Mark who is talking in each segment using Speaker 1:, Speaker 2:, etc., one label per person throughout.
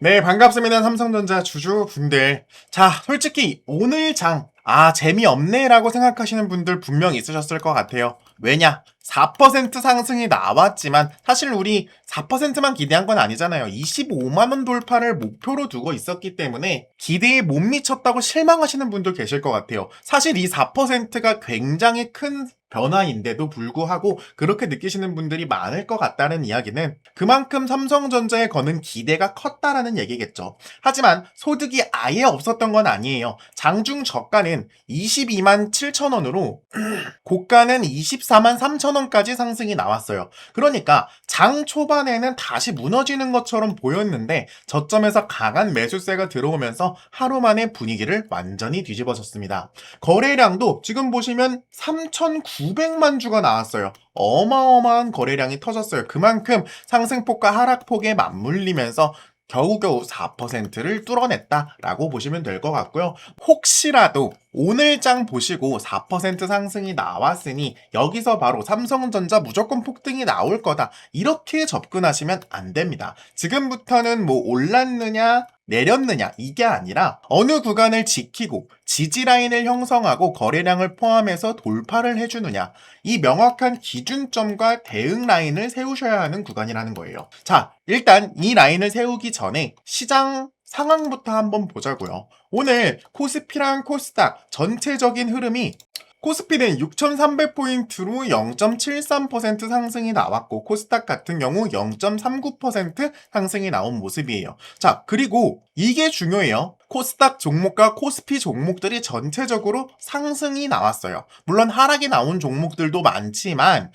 Speaker 1: 네, 반갑습니다. 삼성전자 주주분들. 자, 솔직히 오늘 재미없네라고 생각하시는 분들 분명 있으셨을 것 같아요. 왜냐? 4% 상승이 나왔지만 사실 우리 4%만 기대한 건 아니잖아요. 25만 원 돌파를 목표로 두고 있었기 때문에 기대에 못 미쳤다고 실망하시는 분도 계실 것 같아요. 사실 이 4%가 굉장히 큰 변화인데도 불구하고 그렇게 느끼시는 분들이 많을 것 같다는 이야기는 그만큼 삼성전자에 거는 기대가 컸다라는 얘기겠죠. 하지만 소득이 아예 없었던 건 아니에요. 장중 저가는 22만 7천 원으로 고가는 24만 3천 원까지 상승이 나왔어요. 그러니까 장 초반에는 다시 무너지는 것처럼 보였는데 저점에서 강한 매수세가 들어오면서 하루 만에 분위기를 완전히 뒤집어졌습니다. 거래량도 지금 보시면 3,900만 주가 나왔어요. 어마어마한 거래량이 터졌어요. 그만큼 상승폭과 하락폭에 맞물리면서 겨우겨우 4%를 뚫어냈다라고 보시면 될 것 같고요. 혹시라도 오늘 장 보시고 4% 상승이 나왔으니 여기서 바로 삼성전자 무조건 폭등이 나올 거다. 이렇게 접근하시면 안 됩니다. 지금부터는 뭐 올랐느냐 내렸느냐 이게 아니라 어느 구간을 지키고 지지라인을 형성하고 거래량을 포함해서 돌파를 해주느냐 이 명확한 기준점과 대응 라인을 세우셔야 하는 구간이라는 거예요. 자, 일단 이 라인을 세우기 전에 시장 상황부터 한번 보자고요. 오늘 코스피랑 코스닥 전체적인 흐름이 코스피는 6,300포인트로 0.73% 상승이 나왔고 코스닥 같은 경우 0.39% 상승이 나온 모습이에요. 자, 그리고 이게 중요해요. 코스닥 종목과 코스피 종목들이 전체적으로 상승이 나왔어요. 물론 하락이 나온 종목들도 많지만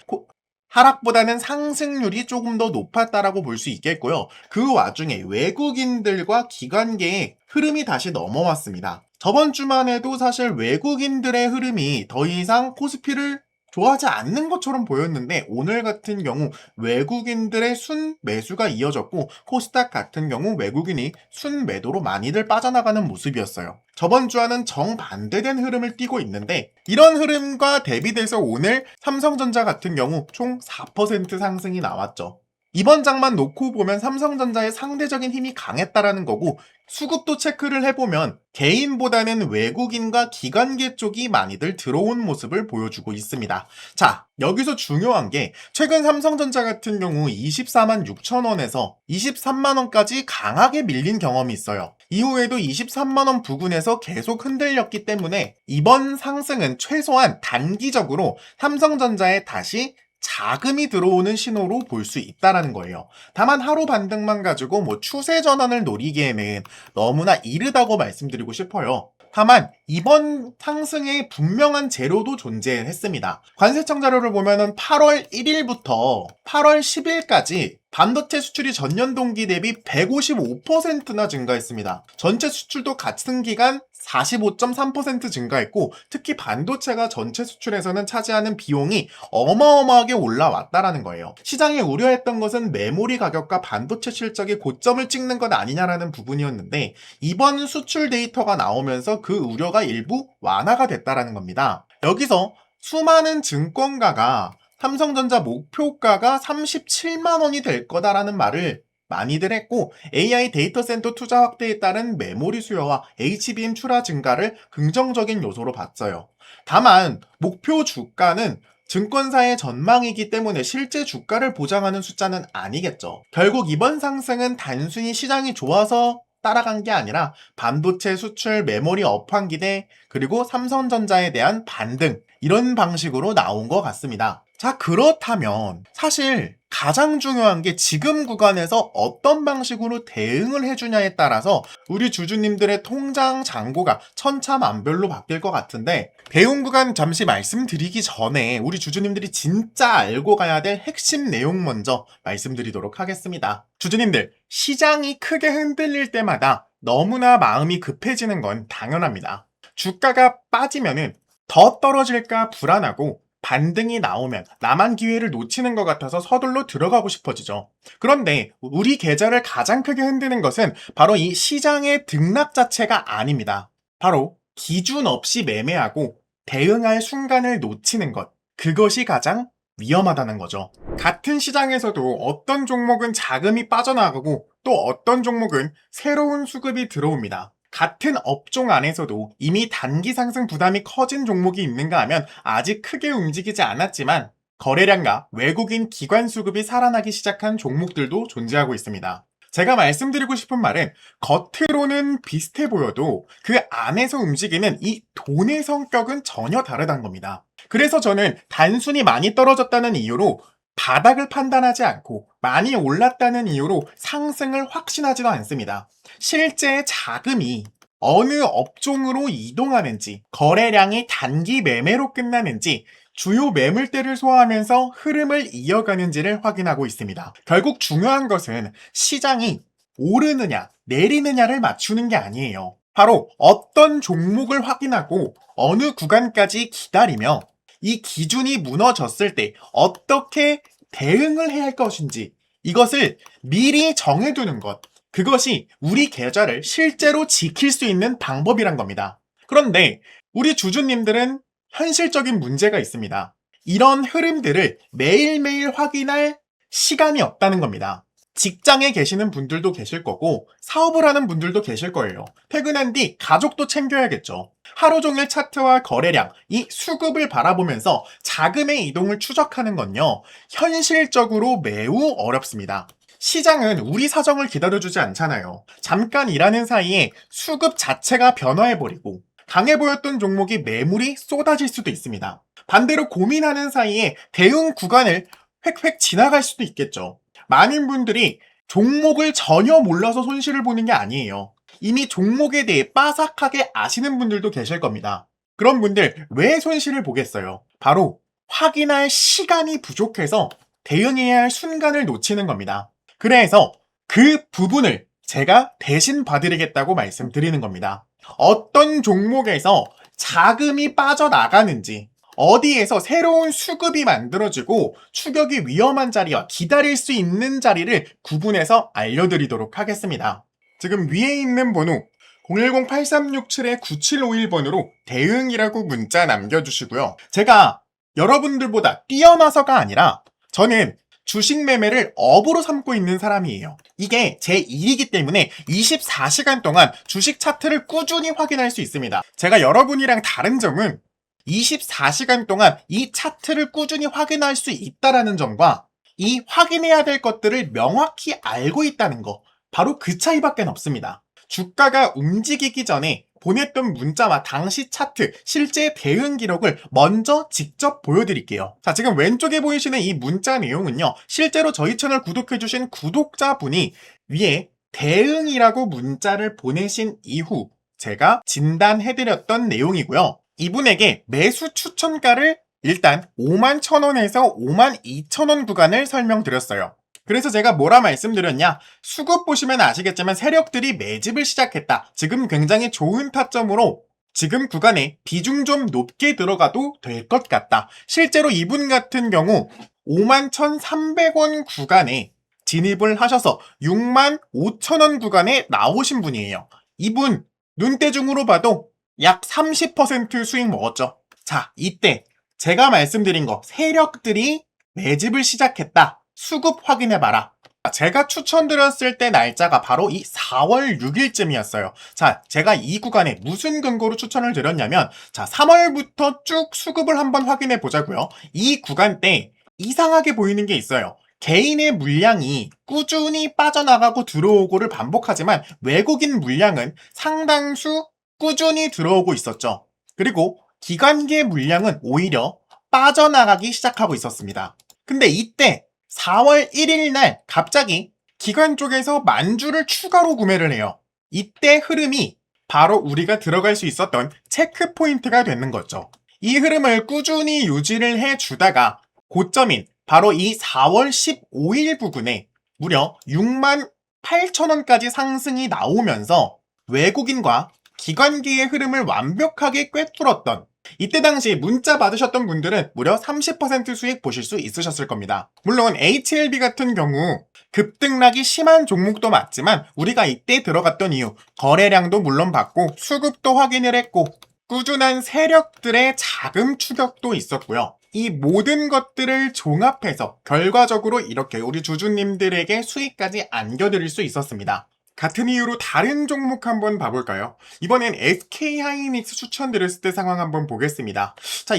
Speaker 1: 하락보다는 상승률이 조금 더 높았다라고 볼 수 있겠고요. 그 와중에 외국인들과 기관계의 흐름이 다시 넘어왔습니다. 저번 주만 해도 사실 외국인들의 흐름이 더 이상 코스피를 좋아하지 않는 것처럼 보였는데 오늘 같은 경우 외국인들의 순 매수가 이어졌고 코스닥 같은 경우 외국인이 순 매도로 많이들 빠져나가는 모습이었어요. 저번 주와는 정반대된 흐름을 띠고 있는데 이런 흐름과 대비돼서 오늘 삼성전자 같은 경우 총 4% 상승이 나왔죠. 이번 장만 놓고 보면 삼성전자의 상대적인 힘이 강했다라는 거고 수급도 체크를 해보면 개인보다는 외국인과 기관계 쪽이 많이들 들어온 모습을 보여주고 있습니다. 자, 여기서 중요한 게 최근 삼성전자 같은 경우 24만 6천 원에서 23만 원까지 강하게 밀린 경험이 있어요. 이후에도 23만 원 부근에서 계속 흔들렸기 때문에 이번 상승은 최소한 단기적으로 삼성전자에 다시 자금이 들어오는 신호로 볼 수 있다라는 거예요. 다만 하루 반등만 가지고 뭐 추세 전환을 노리기에는 너무나 이르다고 말씀드리고 싶어요. 다만 이번 상승에 분명한 재료도 존재했습니다. 관세청 자료를 보면은 8월 1일부터 8월 10일까지 반도체 수출이 전년 동기 대비 155%나 증가했습니다. 전체 수출도 같은 기간 45.3% 증가했고 특히 반도체가 전체 수출에서는 차지하는 비용이 어마어마하게 올라왔다라는 거예요. 시장이 우려했던 것은 메모리 가격과 반도체 실적이 고점을 찍는 것 아니냐라는 부분이었는데 이번 수출 데이터가 나오면서 그 우려가 일부 완화가 됐다라는 겁니다. 여기서 수많은 증권가가 삼성전자 목표가가 37만 원이 될 거다라는 말을 많이들 했고 AI 데이터 센터 투자 확대에 따른 메모리 수요와 HBM 출하 증가를 긍정적인 요소로 봤어요. 다만 목표 주가는 증권사의 전망이기 때문에 실제 주가를 보장하는 숫자는 아니겠죠. 결국 이번 상승은 단순히 시장이 좋아서 따라간 게 아니라 반도체 수출 메모리 업황 기대 그리고 삼성전자에 대한 반등 이런 방식으로 나온 것 같습니다. 자, 그렇다면 사실 가장 중요한 게 지금 구간에서 어떤 방식으로 대응을 해주냐에 따라서 우리 주주님들의 통장 잔고가 천차만별로 바뀔 것 같은데 대응 구간 잠시 말씀드리기 전에 우리 주주님들이 진짜 알고 가야 될 핵심 내용 먼저 말씀드리도록 하겠습니다. 주주님들, 시장이 크게 흔들릴 때마다 너무나 마음이 급해지는 건 당연합니다. 주가가 빠지면은 더 떨어질까 불안하고 반등이 나오면 나만 기회를 놓치는 것 같아서 서둘러 들어가고 싶어지죠. 그런데 우리 계좌를 가장 크게 흔드는 것은 바로 이 시장의 등락 자체가 아닙니다. 바로 기준 없이 매매하고 대응할 순간을 놓치는 것. 그것이 가장 위험하다는 거죠. 같은 시장에서도 어떤 종목은 자금이 빠져나가고 또 어떤 종목은 새로운 수급이 들어옵니다. 같은 업종 안에서도 이미 단기 상승 부담이 커진 종목이 있는가 하면 아직 크게 움직이지 않았지만 거래량과 외국인 기관 수급이 살아나기 시작한 종목들도 존재하고 있습니다. 제가 말씀드리고 싶은 말은 겉으로는 비슷해 보여도 그 안에서 움직이는 이 돈의 성격은 전혀 다르다는 겁니다. 그래서 저는 단순히 많이 떨어졌다는 이유로 바닥을 판단하지 않고 많이 올랐다는 이유로 상승을 확신하지도 않습니다. 실제 자금이 어느 업종으로 이동하는지, 거래량이 단기 매매로 끝나는지, 주요 매물대를 소화하면서 흐름을 이어가는지를 확인하고 있습니다. 결국 중요한 것은 시장이 오르느냐, 내리느냐를 맞추는 게 아니에요. 바로 어떤 종목을 확인하고 어느 구간까지 기다리며 이 기준이 무너졌을 때 어떻게 대응을 해야 할 것인지 이것을 미리 정해두는 것. 그것이 우리 계좌를 실제로 지킬 수 있는 방법이란 겁니다. 그런데 우리 주주님들은 현실적인 문제가 있습니다. 이런 흐름들을 매일매일 확인할 시간이 없다는 겁니다. 직장에 계시는 분들도 계실 거고 사업을 하는 분들도 계실 거예요. 퇴근한 뒤 가족도 챙겨야겠죠. 하루 종일 차트와 거래량, 이 수급을 바라보면서 자금의 이동을 추적하는 건요, 현실적으로 매우 어렵습니다. 시장은 우리 사정을 기다려주지 않잖아요. 잠깐 일하는 사이에 수급 자체가 변화해버리고 강해 보였던 종목이 매물이 쏟아질 수도 있습니다. 반대로 고민하는 사이에 대응 구간을 획획 지나갈 수도 있겠죠. 많은 분들이 종목을 전혀 몰라서 손실을 보는 게 아니에요. 이미 종목에 대해 빠삭하게 아시는 분들도 계실 겁니다. 그런 분들 왜 손실을 보겠어요? 바로 확인할 시간이 부족해서 대응해야 할 순간을 놓치는 겁니다. 그래서 그 부분을 제가 대신 봐드리겠다고 말씀드리는 겁니다. 어떤 종목에서 자금이 빠져나가는지, 어디에서 새로운 수급이 만들어지고 추격이 위험한 자리와 기다릴 수 있는 자리를 구분해서 알려드리도록 하겠습니다. 지금 위에 있는 번호 010-8367-9751번으로 대응이라고 문자 남겨주시고요. 제가 여러분들보다 뛰어나서가 아니라 저는 주식 매매를 업으로 삼고 있는 사람이에요. 이게 제 일이기 때문에 24시간 동안 주식 차트를 꾸준히 확인할 수 있습니다. 제가 여러분이랑 다른 점은 24시간 동안 이 차트를 꾸준히 확인할 수 있다는 점과 이 확인해야 될 것들을 명확히 알고 있다는 거, 바로 그 차이밖에 없습니다. 주가가 움직이기 전에 보냈던 문자와 당시 차트, 실제 대응 기록을 먼저 직접 보여드릴게요. 자, 지금 왼쪽에 보이시는 이 문자 내용은요, 실제로 저희 채널 구독해주신 구독자분이 위에 대응이라고 문자를 보내신 이후 제가 진단해드렸던 내용이고요. 이분에게 매수 추천가를 일단 51,000원에서 52,000원 구간을 설명드렸어요. 그래서 제가 뭐라 말씀드렸냐, 수급 보시면 아시겠지만 세력들이 매집을 시작했다. 지금 굉장히 좋은 타점으로 지금 구간에 비중 좀 높게 들어가도 될 것 같다. 실제로 이분 같은 경우 51,300원 구간에 진입을 하셔서 65,000원 구간에 나오신 분이에요. 이분 눈대중으로 봐도 약 30% 수익 먹었죠. 자, 이때 제가 말씀드린 거, 세력들이 매집을 시작했다. 수급 확인해봐라. 제가 추천드렸을 때 날짜가 바로 이 4월 6일쯤이었어요. 자, 제가 이 구간에 무슨 근거로 추천을 드렸냐면, 자, 3월부터 쭉 수급을 한번 확인해 보자고요. 이 구간 때 이상하게 보이는 게 있어요. 개인의 물량이 꾸준히 빠져나가고 들어오고를 반복하지만 외국인 물량은 상당수 꾸준히 들어오고 있었죠. 그리고 기관계 물량은 오히려 빠져나가기 시작하고 있었습니다. 근데 이때 4월 1일 날 갑자기 기관 쪽에서 만주를 추가로 구매를 해요. 이때 흐름이 바로 우리가 들어갈 수 있었던 체크 포인트가 되는 거죠. 이 흐름을 꾸준히 유지를 해주다가 고점인 바로 이 4월 15일 부근에 무려 68,000원까지 상승이 나오면서 외국인과 기관기의 흐름을 완벽하게 꿰뚫었던, 이때 당시 문자 받으셨던 분들은 무려 30% 수익 보실 수 있으셨을 겁니다. 물론 HLB 같은 경우 급등락이 심한 종목도 맞지만 우리가 이때 들어갔던 이유, 거래량도 물론 봤고 수급도 확인을 했고 꾸준한 세력들의 자금 추격도 있었고요. 이 모든 것들을 종합해서 결과적으로 이렇게 우리 주주님들에게 수익까지 안겨드릴 수 있었습니다. 같은 이유로 다른 종목 한번 봐볼까요? 이번엔 SK하이닉스 추천드렸을 때 상황 한번 보겠습니다. 자,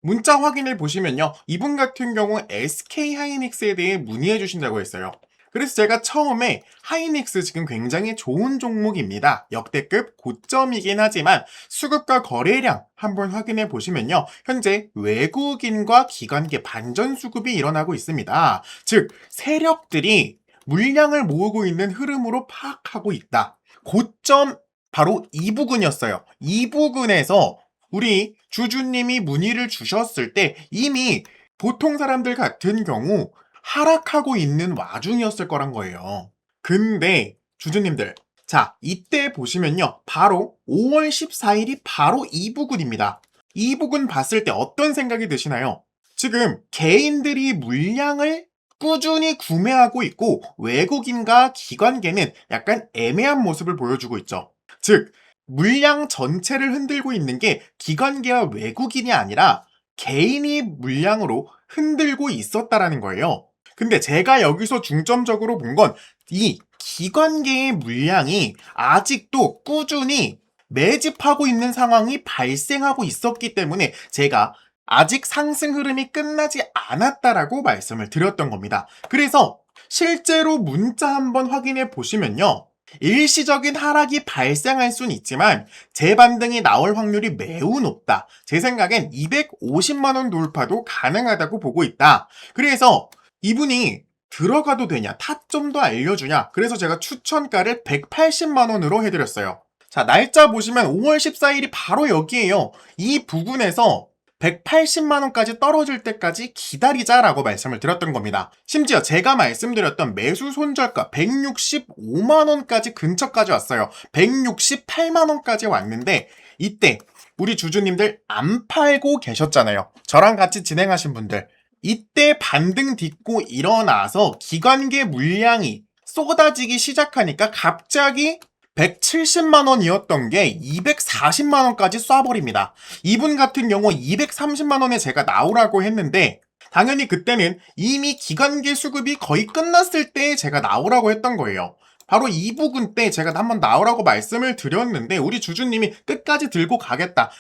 Speaker 1: 문자 확인을 보시면요. 이분 같은 경우 SK하이닉스에 대해 문의해 주신다고 했어요. 그래서 제가 처음에 하이닉스 지금 굉장히 좋은 종목입니다. 역대급 고점이긴 하지만 수급과 거래량 한번 확인해 보시면요. 현재 외국인과 기관계 반전 수급이 일어나고 있습니다. 즉, 세력들이 물량을 모으고 있는 흐름으로 파악하고 있다. 고점 바로 이 부근이었어요. 이 부근에서 우리 주주님이 문의를 주셨을 때 이미 보통 사람들 같은 경우 하락하고 있는 와중이었을 거란 거예요. 근데 주주님들, 자, 이때 보시면요. 바로 5월 14일이 바로 이 부근입니다. 이 부근 봤을 때 어떤 생각이 드시나요? 지금 개인들이 물량을 꾸준히 구매하고 있고 외국인과 기관계는 약간 애매한 모습을 보여주고 있죠. 즉, 물량 전체를 흔들고 있는 게 기관계와 외국인이 아니라 개인이 물량으로 흔들고 있었다라는 거예요. 근데 제가 여기서 중점적으로 본 건 이 기관계의 물량이 아직도 꾸준히 매집하고 있는 상황이 발생하고 있었기 때문에 제가 아직 상승 흐름이 끝나지 않았다라고 말씀을 드렸던 겁니다. 그래서 실제로 문자 한번 확인해 보시면요. 일시적인 하락이 발생할 수는 있지만 재반등이 나올 확률이 매우 높다. 제 생각엔 250만원 돌파도 가능하다고 보고 있다. 그래서 이분이 들어가도 되냐, 타점도 알려주냐. 그래서 제가 추천가를 180만원으로 해드렸어요. 자, 날짜 보시면 5월 14일이 바로 여기에요. 이 부근에서 180만원까지 떨어질 때까지 기다리자라고 말씀을 드렸던 겁니다. 심지어 제가 말씀드렸던 매수 손절가 165만원까지 근처까지 왔어요. 168만원까지 왔는데 이때 우리 주주님들 안 팔고 계셨잖아요. 저랑 같이 진행하신 분들. 이때 반등 딛고 일어나서 기관계 물량이 쏟아지기 시작하니까 갑자기 170만원이었던 게 240만원까지 쏴버립니다. 이분 같은 경우 230만원에 제가 나오라고 했는데 당연히 그때는 이미 기관계 수급이 거의 끝났을 때 제가 나오라고 했던 거예요. 바로 이 부분 때 제가 한번 나오라고 말씀을 드렸는데 우리 주주님이 끝까지 들고 가겠다.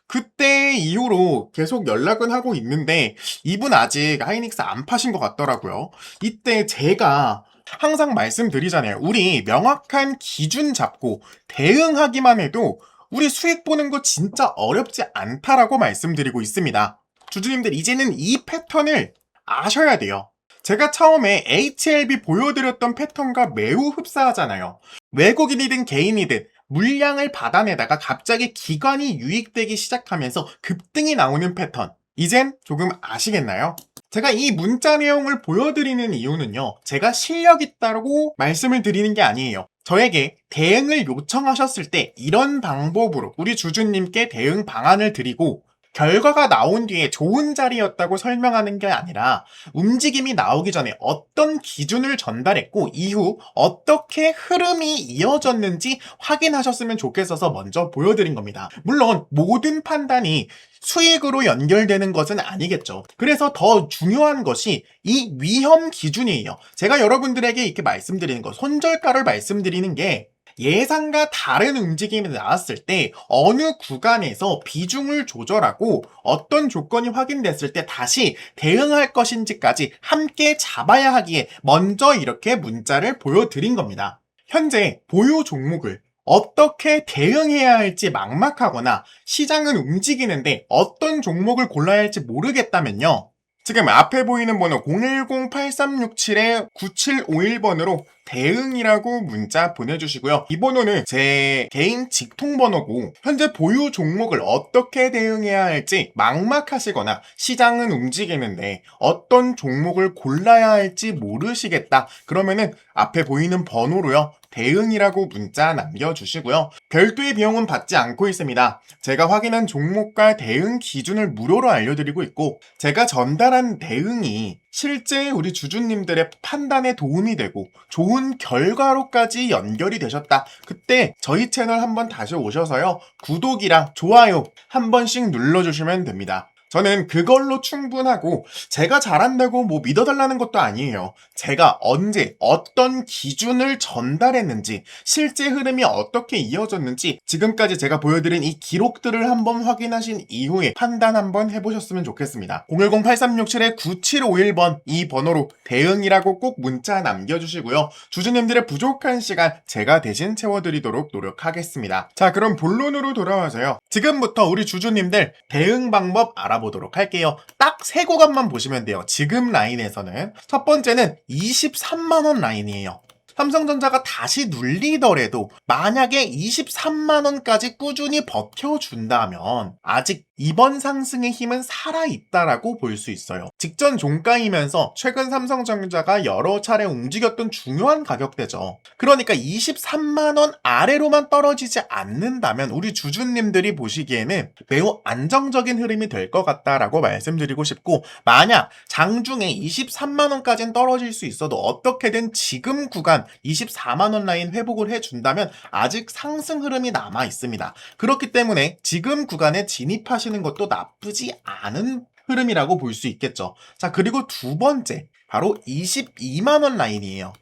Speaker 1: 그때 이후로 계속 연락은 하고 있는데 이분 아직 하이닉스 안 파신 것 같더라고요. 이때 제가 항상 말씀드리잖아요. 우리 명확한 기준 잡고 대응하기만 해도 우리 수익 보는 거 진짜 어렵지 않다라고 말씀드리고 있습니다. 주주님들 이제는 이 패턴을 아셔야 돼요. 제가 처음에 HLB 보여드렸던 패턴과 매우 흡사하잖아요. 외국인이든 개인이든 물량을 받아내다가 갑자기 기관이 유익되기 시작하면서 급등이 나오는 패턴. 이젠 조금 아시겠나요? 제가 이 문자 내용을 보여드리는 이유는요. 제가 실력 있다고 말씀을 드리는 게 아니에요. 저에게 대응을 요청하셨을 때 이런 방법으로 우리 주주님께 대응 방안을 드리고 결과가 나온 뒤에 좋은 자리였다고 설명하는 게 아니라 움직임이 나오기 전에 어떤 기준을 전달했고 이후 어떻게 흐름이 이어졌는지 확인하셨으면 좋겠어서 먼저 보여드린 겁니다. 물론 모든 판단이 수익으로 연결되는 것은 아니겠죠. 그래서 더 중요한 것이 이 위험 기준이에요. 제가 여러분들에게 이렇게 말씀드리는 거, 손절가를 말씀드리는 게 예상과 다른 움직임이 나왔을 때 어느 구간에서 비중을 조절하고 어떤 조건이 확인됐을 때 다시 대응할 것인지까지 함께 잡아야 하기에 먼저 이렇게 문자를 보여드린 겁니다. 현재 보유 종목을 어떻게 대응해야 할지 막막하거나 시장은 움직이는데 어떤 종목을 골라야 할지 모르겠다면요. 지금 앞에 보이는 번호 010-8367-9751번으로 대응이라고 문자 보내주시고요. 이 번호는 제 개인 직통번호고 현재 보유 종목을 어떻게 대응해야 할지 막막하시거나 시장은 움직이는데 어떤 종목을 골라야 할지 모르시겠다. 그러면은 앞에 보이는 번호로요. 대응이라고 문자 남겨주시고요. 별도의 비용은 받지 않고 있습니다. 제가 확인한 종목과 대응 기준을 무료로 알려드리고 있고 제가 전달한 대응이 실제 우리 주주님들의 판단에 도움이 되고 좋은 결과로까지 연결이 되셨다. 그때 저희 채널 한번 다시 오셔서요. 구독이랑 좋아요 한 번씩 눌러주시면 됩니다. 저는 그걸로 충분하고 제가 잘한다고 뭐 믿어달라는 것도 아니에요. 제가 언제 어떤 기준을 전달했는지 실제 흐름이 어떻게 이어졌는지 지금까지 제가 보여드린 이 기록들을 한번 확인하신 이후에 판단 한번 해보셨으면 좋겠습니다. 010-8367-9751번 이 번호로 대응이라고 꼭 문자 남겨주시고요. 주주님들의 부족한 시간 제가 대신 채워드리도록 노력하겠습니다. 자, 그럼 본론으로 돌아와서요. 지금부터 우리 주주님들 대응 방법 알아보도록 할게요. 딱 세 구간만 보시면 돼요. 지금 라인에서는 첫 번째는 23만원 라인이에요. 삼성전자가 다시 눌리더라도 만약에 23만원까지 꾸준히 버텨준다면 아직 이번 상승의 힘은 살아있다라고 볼 수 있어요. 직전 종가이면서 최근 삼성전자가 여러 차례 움직였던 중요한 가격대죠. 그러니까 23만원 아래로만 떨어지지 않는다면 우리 주주님들이 보시기에는 매우 안정적인 흐름이 될 것 같다라고 말씀드리고 싶고, 만약 장중에 23만원까지는 떨어질 수 있어도 어떻게든 지금 구간 24만원 라인 회복을 해준다면 아직 상승 흐름이 남아 있습니다. 그렇기 때문에 지금 구간에 진입하시는 것도 나쁘지 않은 흐름이라고 볼 수 있겠죠. 자, 그리고 두 번째, 바로 22만원 라인이에요.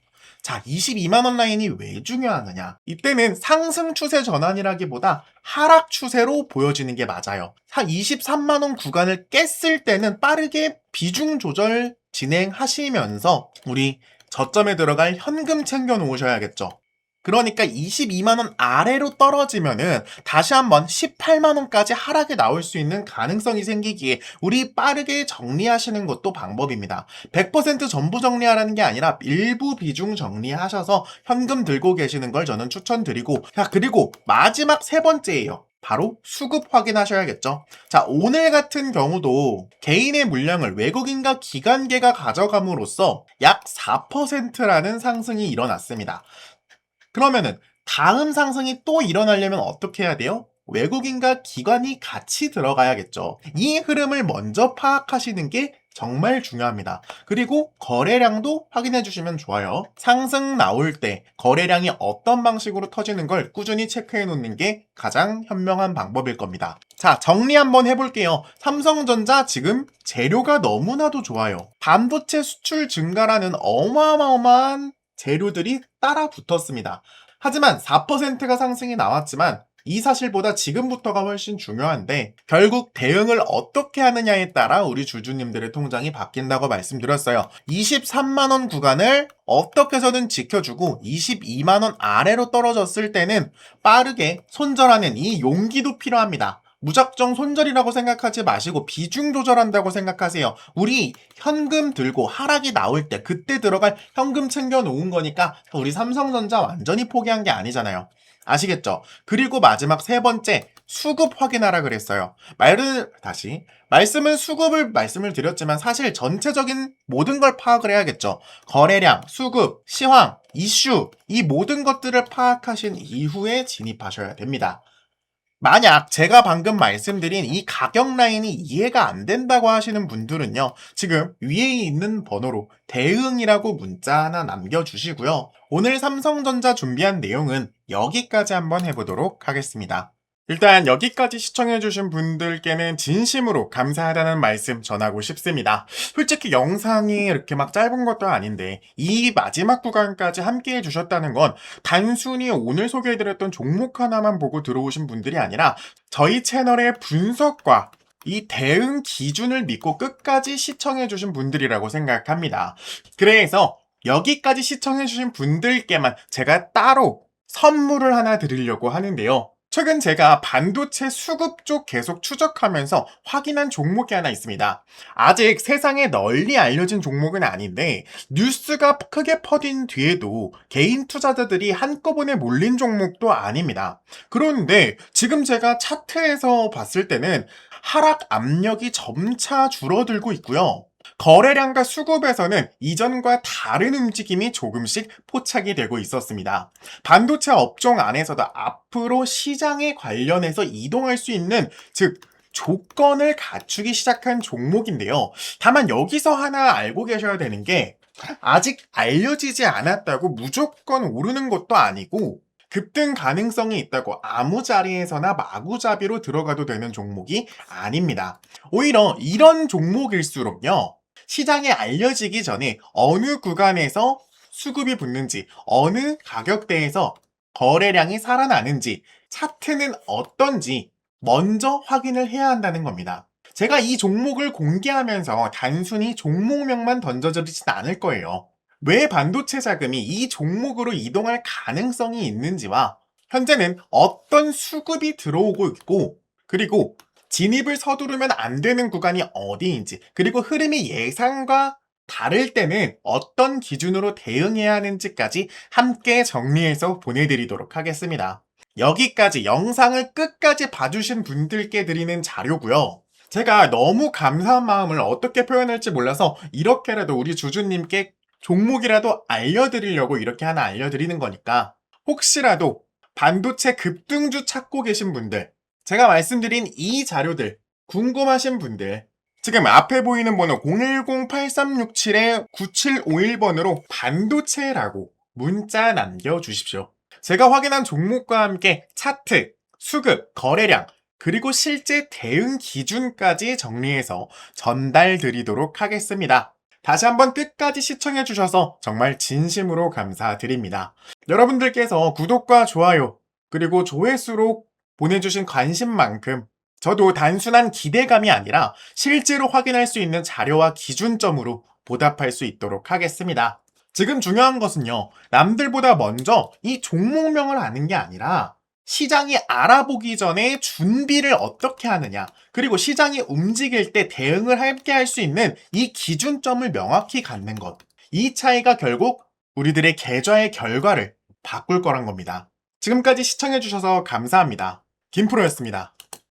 Speaker 1: 자, 22만원 라인이 왜 중요하느냐? 이때는 상승 추세 전환이라기보다 하락 추세로 보여지는 게 맞아요. 23만원 구간을 깼을 때는 빠르게 비중 조절 진행하시면서 우리 저점에 들어갈 현금 챙겨 놓으셔야겠죠. 그러니까 22만원 아래로 떨어지면은 다시 한번 18만원까지 하락이 나올 수 있는 가능성이 생기기에 우리 빠르게 정리하시는 것도 방법입니다. 100% 전부 정리하라는 게 아니라 일부 비중 정리하셔서 현금 들고 계시는 걸 저는 추천드리고, 자, 그리고 마지막 세 번째예요. 바로 수급 확인하셔야겠죠. 자, 오늘 같은 경우도 개인의 물량을 외국인과 기관계가 가져감으로써 약 4%라는 상승이 일어났습니다. 그러면은 다음 상승이 또 일어나려면 어떻게 해야 돼요? 외국인과 기관이 같이 들어가야겠죠. 이 흐름을 먼저 파악하시는 게 정말 중요합니다. 그리고 거래량도 확인해 주시면 좋아요. 상승 나올 때 거래량이 어떤 방식으로 터지는 걸 꾸준히 체크해 놓는 게 가장 현명한 방법일 겁니다. 자, 정리 한번 해볼게요. 삼성전자 지금 재료가 너무나도 좋아요. 반도체 수출 증가라는 어마어마한 재료들이 따라 붙었습니다. 하지만 4%가 상승이 나왔지만 이 사실보다 지금부터가 훨씬 중요한데, 결국 대응을 어떻게 하느냐에 따라 우리 주주님들의 통장이 바뀐다고 말씀드렸어요. 23만원 구간을 어떻게 해서든 지켜주고 22만원 아래로 떨어졌을 때는 빠르게 손절하는 이 용기도 필요합니다. 무작정 손절이라고 생각하지 마시고 비중 조절한다고 생각하세요. 우리 현금 들고 하락이 나올 때 그때 들어갈 현금 챙겨 놓은 거니까 우리 삼성전자 완전히 포기한 게 아니잖아요. 아시겠죠? 그리고 마지막 세 번째, 수급 확인하라 그랬어요. 말씀은 수급을 말씀을 드렸지만 사실 전체적인 모든 걸 파악을 해야겠죠. 거래량, 수급, 시황, 이슈, 이 모든 것들을 파악하신 이후에 진입하셔야 됩니다. 만약 제가 방금 말씀드린 이 가격 라인이 이해가 안 된다고 하시는 분들은요, 지금 위에 있는 번호로 대응이라고 문자 하나 남겨주시고요. 오늘 삼성전자 준비한 내용은 여기까지 한번 해보도록 하겠습니다. 일단 여기까지 시청해주신 분들께는 진심으로 감사하다는 말씀 전하고 싶습니다. 솔직히 영상이 이렇게 막 짧은 것도 아닌데 이 마지막 구간까지 함께 해주셨다는 건 단순히 오늘 소개해드렸던 종목 하나만 보고 들어오신 분들이 아니라 저희 채널의 분석과 이 대응 기준을 믿고 끝까지 시청해주신 분들이라고 생각합니다. 그래서 여기까지 시청해주신 분들께만 제가 따로 선물을 하나 드리려고 하는데요. 최근 제가 반도체 수급 쪽 계속 추적하면서 확인한 종목이 하나 있습니다. 아직 세상에 널리 알려진 종목은 아닌데 뉴스가 크게 퍼진 뒤에도 개인 투자자들이 한꺼번에 몰린 종목도 아닙니다. 그런데 지금 제가 차트에서 봤을 때는 하락 압력이 점차 줄어들고 있고요. 거래량과 수급에서는 이전과 다른 움직임이 조금씩 포착이 되고 있었습니다. 반도체 업종 안에서도 앞으로 시장에 관련해서 이동할 수 있는, 즉 조건을 갖추기 시작한 종목인데요. 다만 여기서 하나 알고 계셔야 되는 게 아직 알려지지 않았다고 무조건 오르는 것도 아니고 급등 가능성이 있다고 아무 자리에서나 마구잡이로 들어가도 되는 종목이 아닙니다. 오히려 이런 종목일수록요, 시장에 알려지기 전에 어느 구간에서 수급이 붙는지, 어느 가격대에서 거래량이 살아나는지, 차트는 어떤지 먼저 확인을 해야 한다는 겁니다. 제가 이 종목을 공개하면서 단순히 종목명만 던져드리진 않을 거예요. 왜 반도체 자금이 이 종목으로 이동할 가능성이 있는지와 현재는 어떤 수급이 들어오고 있고, 그리고 진입을 서두르면 안 되는 구간이 어디인지, 그리고 흐름이 예상과 다를 때는 어떤 기준으로 대응해야 하는지까지 함께 정리해서 보내드리도록 하겠습니다. 여기까지 영상을 끝까지 봐주신 분들께 드리는 자료고요. 제가 너무 감사한 마음을 어떻게 표현할지 몰라서 이렇게라도 우리 주주님께 종목이라도 알려드리려고 이렇게 하나 알려드리는 거니까, 혹시라도 반도체 급등주 찾고 계신 분들, 제가 말씀드린 이 자료들 궁금하신 분들, 지금 앞에 보이는 번호 010-8367-9751번으로 반도체라고 문자 남겨주십시오. 제가 확인한 종목과 함께 차트, 수급, 거래량, 그리고 실제 대응 기준까지 정리해서 전달 드리도록 하겠습니다. 다시 한번 끝까지 시청해주셔서 정말 진심으로 감사드립니다. 여러분들께서 구독과 좋아요, 그리고 조회수로 보내주신 관심만큼 저도 단순한 기대감이 아니라 실제로 확인할 수 있는 자료와 기준점으로 보답할 수 있도록 하겠습니다. 지금 중요한 것은요, 남들보다 먼저 이 종목명을 아는 게 아니라 시장이 알아보기 전에 준비를 어떻게 하느냐, 그리고 시장이 움직일 때 대응을 함께 할 수 있는 이 기준점을 명확히 갖는 것. 이 차이가 결국 우리들의 계좌의 결과를 바꿀 거란 겁니다. 지금까지 시청해주셔서 감사합니다. 김프로였습니다.